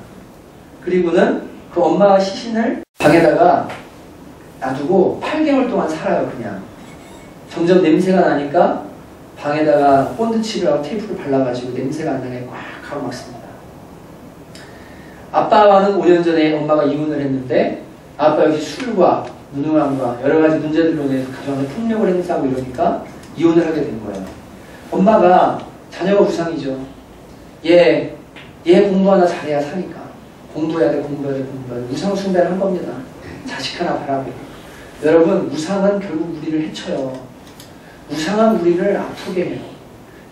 그리고는 그 엄마 시신을 방에다가 놔두고 8개월 동안 살아요. 그냥 점점 냄새가 나니까 방에다가 본드칠하고 테이프를 발라가지고 냄새가 안 나게 꽉 하고 막습니다. 아빠와는 5년 전에 엄마가 이혼을 했는데 아빠 역시 술과 무능함과 여러 가지 문제들로 인해서 가정에 폭력을 행사하고 이러니까 이혼을 하게 된 거예요. 엄마가 자녀가 우상이죠. 얘 공부 하나 잘해야 사니까 공부해야 돼. 우상 숭배를 한 겁니다. 자식 하나 바라고. 여러분 우상은 결국 우리를 해쳐요. 우상은 우리를 아프게 해요.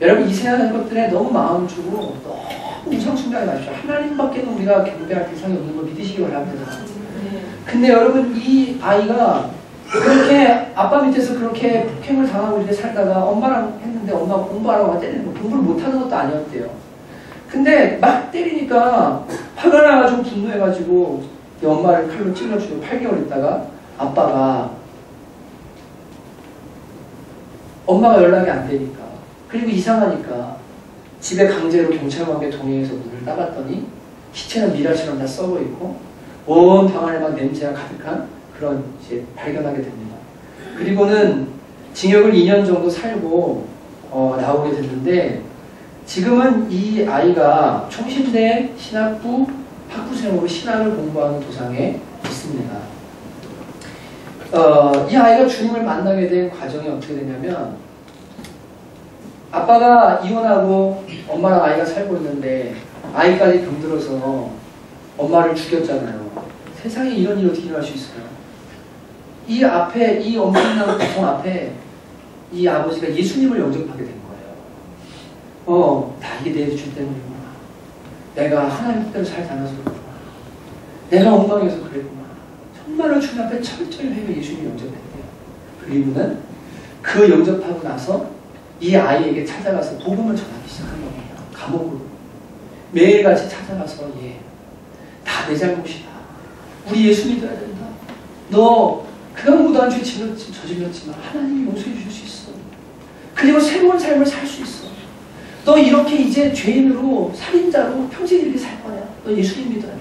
여러분 이 세상의 것들에 너무 마음 주고 너무 우상 숭배하지 마십시오. 하나님밖에 우리가 경배할 대상이 없는 거 믿으시기 바랍니다. 근데 여러분 이 아이가 그렇게 아빠 밑에서 그렇게 폭행을 당하고 이렇게 살다가 엄마랑 했는데 엄마가 공부하라고 때리는 거 공부를 못하는 것도 아니었대요. 근데 막 때리니까 화가 나가지고 분노해가지고 이 엄마를 칼로 찔러주고 8개월 있다가 아빠가 엄마가 연락이 안 되니까 그리고 이상하니까 집에 강제로 경찰관계 동행해서 문을 따봤더니 시체는 미라처럼 다 썩어있고 온 방 안에 막 냄새가 가득한 그런 이제 발견하게 됩니다. 그리고는 징역을 2년 정도 살고 나오게 됐는데 지금은 이 아이가 총신대 신학부 학부생으로 신학을 공부하는 도상에 있습니다. 이 아이가 주님을 만나게 된 과정이 어떻게 되냐면 아빠가 이혼하고 엄마랑 아이가 살고 있는데 아이까지 병들어서 엄마를 죽였잖아요. 세상에 이런 일이 어떻게 일어날 수 있어요? 이 앞에 이 엄청난 고통 앞에 이 아버지가 예수님을 영접하게 된 거예요. 다 이게 내 죄 때문이구나. 내가 하나님 뜻대로 살지 않아서 그렇구나. 내가 엉망해서 그랬구나. 정말로 주님 앞에 철저히 회개 예수님을 영접했대요. 그리고는 그 영접하고 나서 이 아이에게 찾아가서 복음을 전하기 시작한 겁니다. 감옥으로. 매일같이 찾아가서 다 내 잘못이다. 우리 예수 믿어야 된다. 너 그간 무도한 죄 저질렀지만 하나님이 용서해 주실 수 있어. 그리고 새로운 삶을 살 수 있어. 너 이렇게 이제 죄인으로 살인자로 평생 이렇게 살 거야. 너 예수님 믿어야 돼.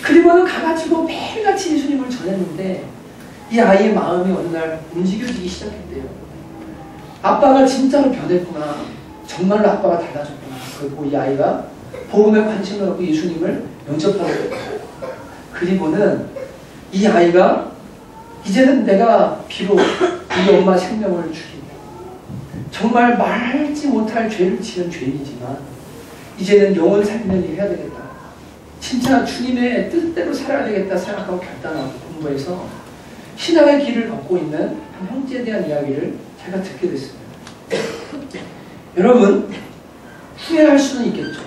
그리고는 가가지고 매일같이 예수님을 전했는데 이 아이의 마음이 어느 날 움직여지기 시작했대요. 아빠가 진짜로 변했구나. 정말로 아빠가 달라졌구나. 그리고 이 아이가 복음에 관심을 갖고 예수님을 영접하게 됐어요. 그리고는 이 아이가 이제는 내가 비록 우리 엄마 생명을 죽이고 정말 말지 못할 죄를 지은 죄인이지만 이제는 영원 살리는 일을 해야 되겠다. 진짜 주님의 뜻대로 살아야 되겠다 생각하고 결단하고 공부해서 신앙의 길을 걷고 있는 한 형제에 대한 이야기를 제가 듣게 됐습니다. 여러분 후회할 수는 있겠죠.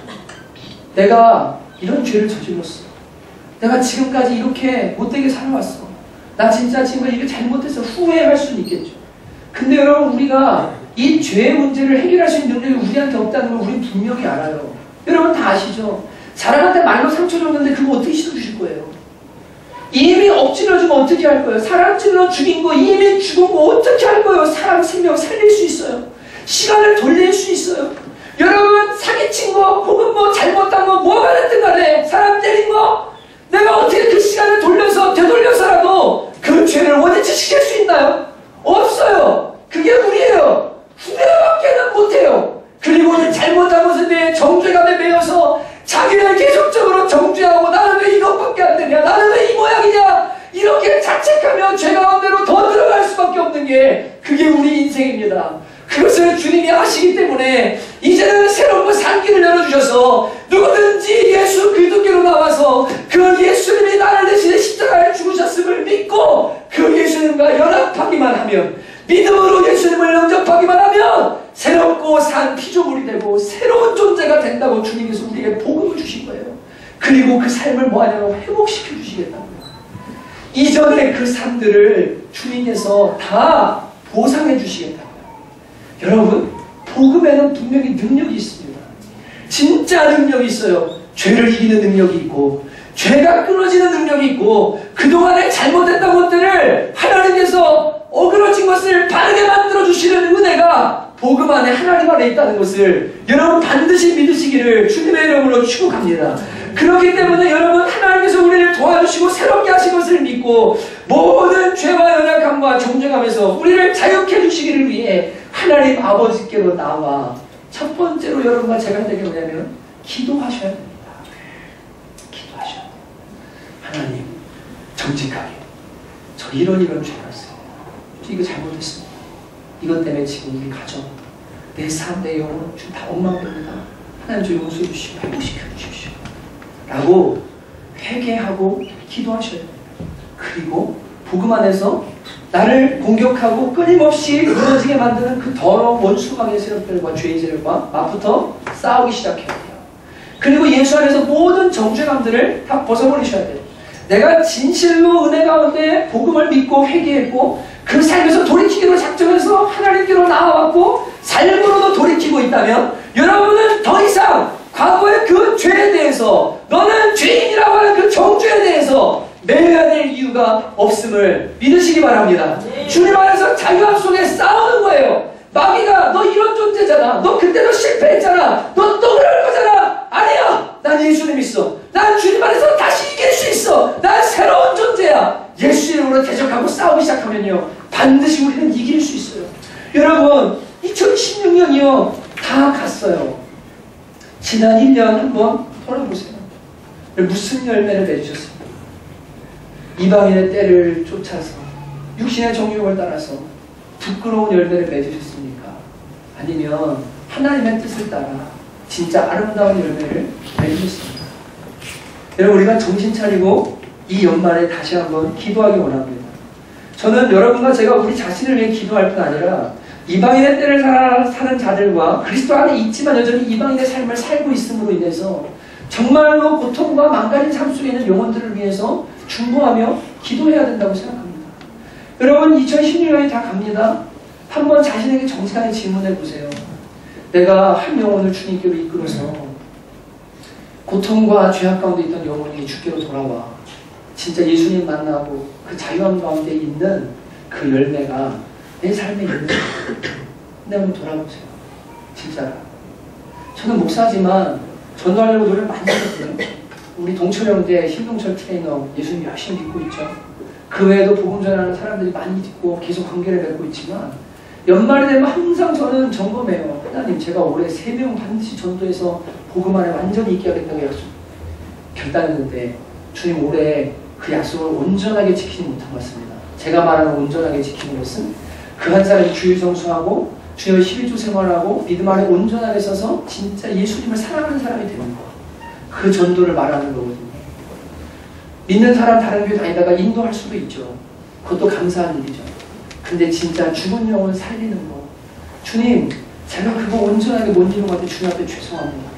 내가 이런 죄를 저질렀어. 내가 지금까지 이렇게 못되게 살아왔어. 나 진짜 지금까지 이렇게 잘못해서 후회할 수는 있겠죠. 근데 여러분 우리가 이 죄의 문제를 해결할 수 있는 능력이 우리한테 없다는 걸 우리는 분명히 알아요. 여러분 다 아시죠? 사람한테 말로 상처 줬는데 그거 어떻게 씻어주실 거예요? 이미 엎질러주면 어떻게 할 거예요? 사람 찔러 죽인 거 이미 죽은 거 어떻게 할 거예요? 사람 생명 살릴 수 있어요. 시간을 돌릴 수 있어요. 여러분 사기친 거 혹은 뭐 잘못한 거 뭐가 됐든 간에 사람 때린 거 내가 어떻게 그 시간을 돌려서 되돌려서라도 그 죄를 원위치 시킬 수 있나요? 없어요. 그게 우리예요. 후회밖에는 못해요. 그리고는 잘못한 것에 대해 되냐? 나는 왜 이 모양이냐? 이렇게 자책하며 죄 가운데로 더 들어갈 수밖에 없는 게 그게 우리 인생입니다. 그것을 주님이 하시기 때문에 이제는 새로운 산길을 열어주셔서 누구든지 예수 그리스도께로 나와서 그 예수님이 나를 대신에 십자가에 죽으셨음을 믿고 그 예수님과 연합하기만 하면, 믿음으로 예수님을 영접하기만 하면 새롭고 산 피조물이 되고 새로운 존재가 된다고 주님께서 우리에게 복음을 주신 거예요. 그리고 그 삶을 뭐하냐고 회복시켜 주시겠다고요. 이전의 그 삶들을 주님께서 다 보상해 주시겠다고요. 여러분, 복음에는 분명히 능력이 있습니다. 진짜 능력이 있어요. 죄를 이기는 능력이 있고, 죄가 끊어지는 능력이 있고, 그동안에 잘못했던 것들을 하나님께서 어그러진 것을 바르게 만들어주시는 은혜가 복음 안에 하나님 안에 있다는 것을 여러분 반드시 믿으시기를 주님의 이름으로 축복합니다. 그렇기 때문에 여러분, 하나님께서 우리를 도와주시고 새롭게 하신 것을 믿고 모든 죄와 연약함과 존재감에서 우리를 자유케 해주시기를 위해 하나님 아버지께로 나와 첫 번째로 여러분과 제가 해야 되는 게 뭐냐면 기도하셔야 됩니다. 기도하셔야 돼요. 하나님, 정직하게 저 이런 죄가 있어요. 저 이거 잘못했습니다. 이것 때문에 지금 우리 가정, 내 삶, 내 영혼 지금 다 엉망됩니다. 하나님 저 용서해 주시고 회복시켜 주십시오 라고 회개하고 기도하셔야 됩니다. 그리고 복음 안에서 나를 공격하고 끊임없이 무너지게 만드는 그 더러운 원수망의 세력들과 죄의 세력과 맛부터 싸우기 시작해야 돼요. 그리고 예수 안에서 모든 정죄감들을 다 벗어버리셔야 돼요. 내가 진실로 은혜 가운데 복음을 믿고 회개했고 그 삶에서 돌이키기로 작정해서 하나님께로 나아왔고 삶으로도 돌이키고 있다면 여러분은 더 이상 과거의 그 죄에 대해서, 너는 죄인이라고 하는 그 정죄에 대해서 매여야 될 이유가 없음을 믿으시기 바랍니다. 주님 안에서 자유함 속에 싸우는 거예요. 마귀가 너 이런 존재잖아, 너 그때도 실패했잖아, 너 또 그럴 거잖아. 아니야, 난 예수님 있어. 난 주님 안에서 다시 이길 수 있어. 난 새로운 존재야. 예수 이름으로 대적하고 싸우기 시작하면요 반드시 우리는 이길 수 있어요. 여러분, 2016년이요 다 갔어요. 지난 1년 한번 돌아보세요. 무슨 열매를 맺으셨습니까? 이방인의 때를 쫓아서 육신의 정욕을 따라서 부끄러운 열매를 맺으셨습니까? 아니면 하나님의 뜻을 따라 진짜 아름다운 열매를 맺으셨습니까? 여러분, 우리가 정신 차리고 이 연말에 다시 한번 기도하기 원합니다. 저는 여러분과 제가 우리 자신을 위해 기도할 뿐 아니라 이방인의 때를 사는 자들과 그리스도 안에 있지만 여전히 이방인의 삶을 살고 있음으로 인해서 정말로 고통과 망가진 삶 속에 있는 영혼들을 위해서 중보하며 기도해야 된다고 생각합니다. 여러분, 2016년이 다 갑니다. 한번 자신에게 정직하게 질문해 보세요. 내가 한 영혼을 주님께로 이끌어서 고통과 죄악 가운데 있던 영혼이 주께로 돌아와 진짜 예수님 만나고 그 자유함 가운데 있는 그 열매가 내 삶에 있는 거예요. 근데 한번 돌아보세요. 진짜 저는 목사지만 전도하려고 노력 많이 했거든요. 우리 동철형제 신동철 트레이너 예수님 열심히 믿고 있죠. 그 외에도 복음 전하는 사람들이 많이 있고 계속 관계를 맺고 있지만 연말이 되면 항상 저는 점검해요. 하나님, 제가 올해 3명 반드시 전도해서 복음 안에 완전히 있게 하겠다고 결단했는데 주님 올해 그 약속을 온전하게 지키지 못한 것 같습니다. 제가 말하는 온전하게 지키는 것은 그 한 사람이 주일 성수하고 주여 11조 생활하고 믿음 안에 온전하게 서서 진짜 예수님을 사랑하는 사람이 되는 것, 그 전도를 말하는 거거든요. 믿는 사람 다른 교회 다니다가 인도할 수도 있죠. 그것도 감사한 일이죠. 근데 진짜 죽은 영혼 살리는 거, 주님 제가 그거 온전하게 못 이룬 것 같아 주님 앞에 죄송합니다.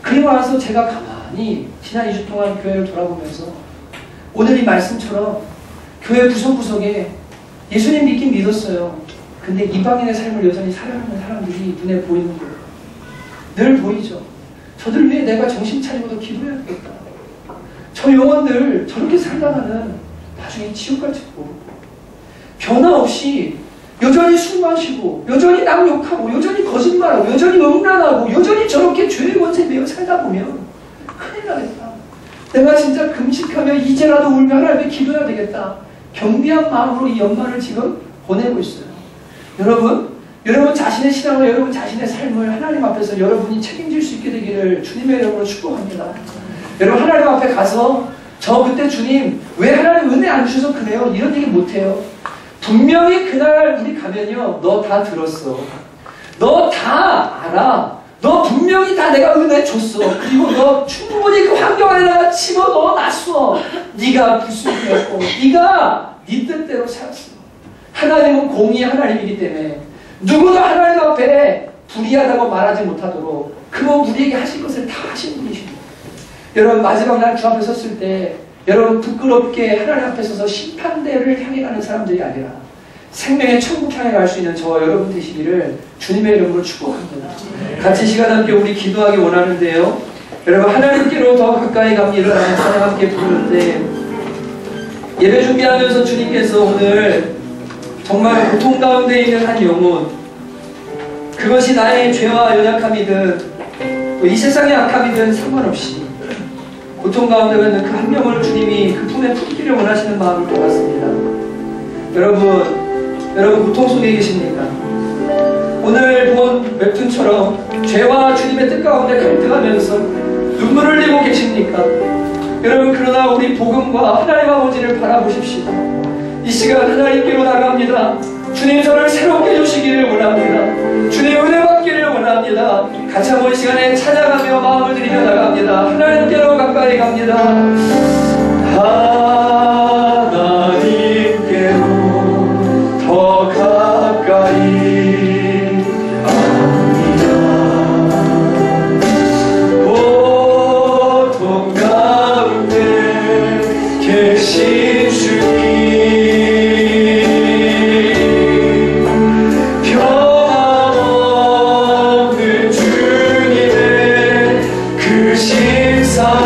그리고 나서 제가 가만히 지난 2주 동안 교회를 돌아보면서 오늘 이 말씀처럼 교회 구석구석에 예수님 믿긴 믿었어요. 근데 이방인의 삶을 여전히 살아가는 사람들이 눈에 보이는 거예요. 늘 보이죠. 저들 위해 내가 정신 차리고도 기도해야겠다. 저 영혼들 저렇게 살다가는 나중에 지옥 갈 줄도 모르고 변화 없이 여전히 술 마시고 여전히 남 욕하고 여전히 거짓말하고 여전히 음란하고 여전히 저렇게 죄의 권세에 매여 살다 보면 큰일 나겠다. 내가 진짜 금식하며 이제라도 울며 하나님께 기도해야 되겠다. 경비한 마음으로 이 연말을 지금 보내고 있어요. 여러분 자신의 신앙과 여러분 자신의 삶을 하나님 앞에서 여러분이 책임질 수 있게 되기를 주님의 이름으로 축복합니다. 여러분, 하나님 앞에 가서 저 그때 주님 왜 하나님 은혜 안 주셔서 그래요? 이런 얘기 못해요. 분명히 그날 우리 가면요, 너 다 들었어. 너 다 알아. 너 분명히 다 내가 은혜 줬어. 그리고 너 충분히 그 환경 안에다가 집어넣어놨어. 네가 불순이었고 네가 네 뜻대로 살았어. 하나님은 공의의 하나님이기 때문에 누구도 하나님 앞에 불의하다고 말하지 못하도록 그분 우리에게 하실 것을 다 하신 분이십니다. 여러분 마지막 날 주 앞에 섰을 때 여러분 부끄럽게 하나님 앞에 서서 심판대를 향해 가는 사람들이 아니라 생명의 천국 향해 갈 수 있는 저와 여러분 되시기를 주님의 이름으로 축복합니다. 같이 시간 함께 우리 기도하기 원하는데요. 여러분 하나님께로 더 가까이 갑니다. 찬양 함께 부르는데 예배 준비하면서 주님께서 오늘 정말 고통 가운데 있는 한 영혼, 그것이 나의 죄와 연약함이든 이 세상의 악함이든 상관없이 고통 가운데 있는 그 한 명을 주님이 그 품에 품기를 원하시는 마음을 받았습니다. 여러분 고통 속에 계십니까? 오늘 본 웹툰처럼 죄와 주님의 뜻 가운데 갈등하면서 눈물을 흘리고 계십니까? 여러분 그러나 우리 복음과 하나님 아버지를 바라보십시오. 이 시간 하나님께로 나갑니다. 주님 저를 새롭게 해주시기를 원합니다. 주님 은혜 받기를 원합니다. 같이 한번 이 시간에 찬양하며 마음을 드리며 나갑니다. 하나님께로 가까이 갑니다. 하나님께로 더 가까이 갑니다. 고통 가운데 계신 주님, 사랑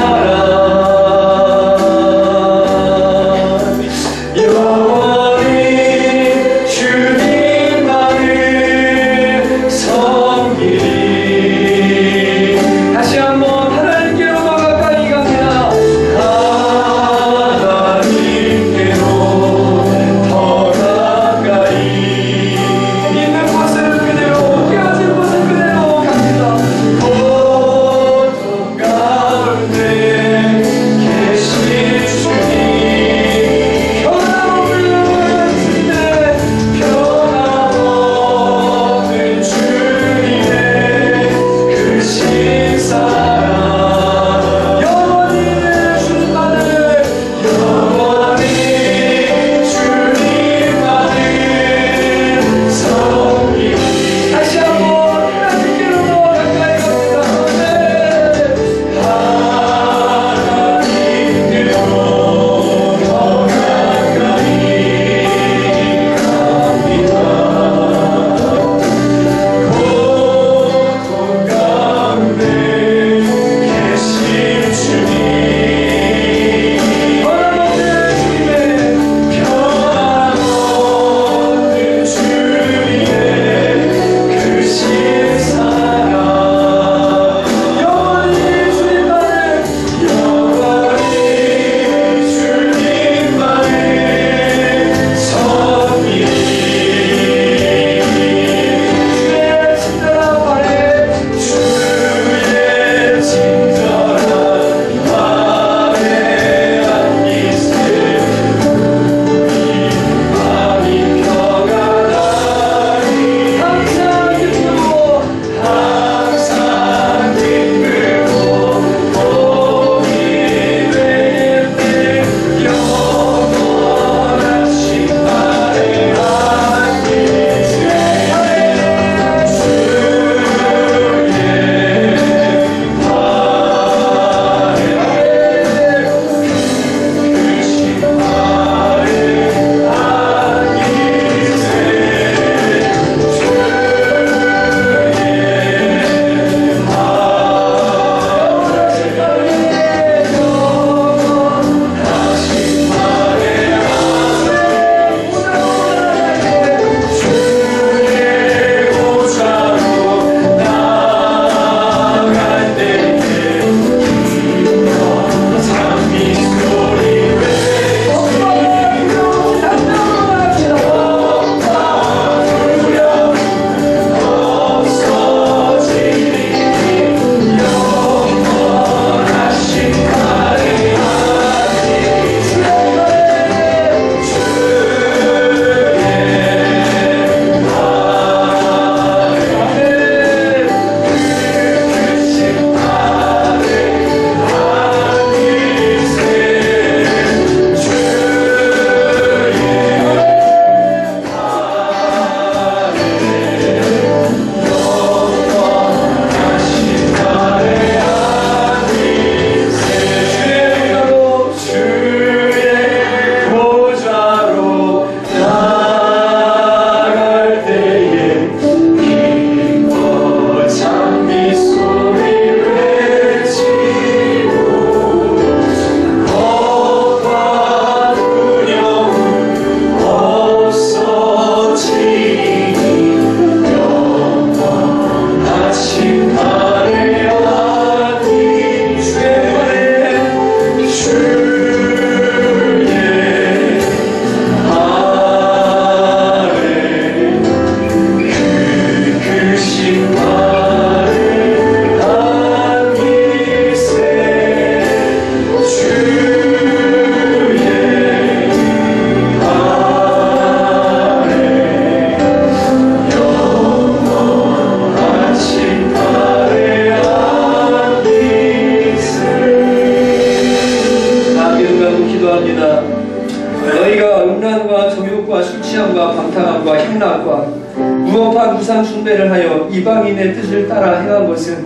방탕함과 향락과 무업한 우상 숭배를 하여 이방인의 뜻을 따라 행한 것은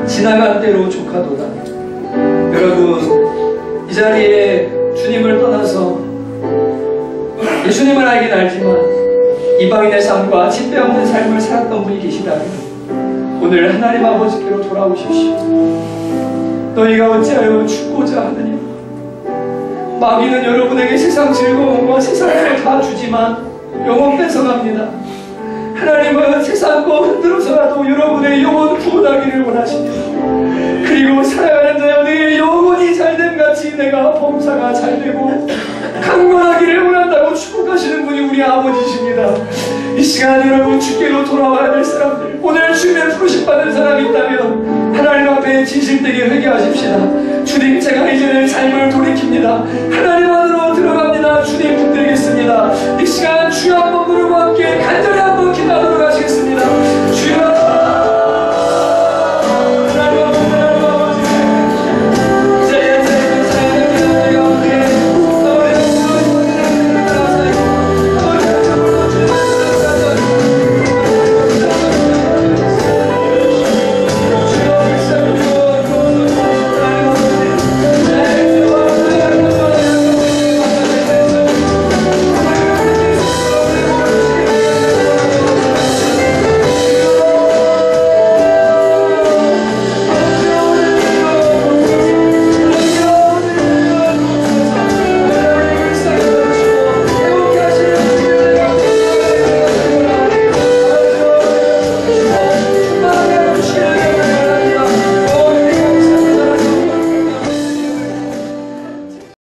지나간 때로 족하도다. 여러분, 이 자리에 주님을 떠나서 예수님을 알긴 알지만 이방인의 삶과 진배 없는 삶을 살았던 분이 계시다면 오늘 하나님 아버지께로 돌아오십시오. 너희가 어찌하여 죽고자 하느냐? 마귀는 여러분에게 세상 즐거움과 세상을 다 주지만 영혼 뺏어갑니다. 하나님은 세상과 흔들어서라도 여러분의 영혼 구원하기를 원하십니다. 그리고 살아가는 자여 너의 영혼이 잘됨같이 내가 범사가 잘되고 강건하기를 원한다고 축복하시는 분이 우리 아버지십니다. 이 시간 여러분 주께로 돌아와야 될 사람들, 오늘 주님의 부르심 받은 사람이 있다면 하나님 앞에 진실되게 회개하십시다. 주님, 제가 이제는 삶을 돌이킵니다. 하나님 안으로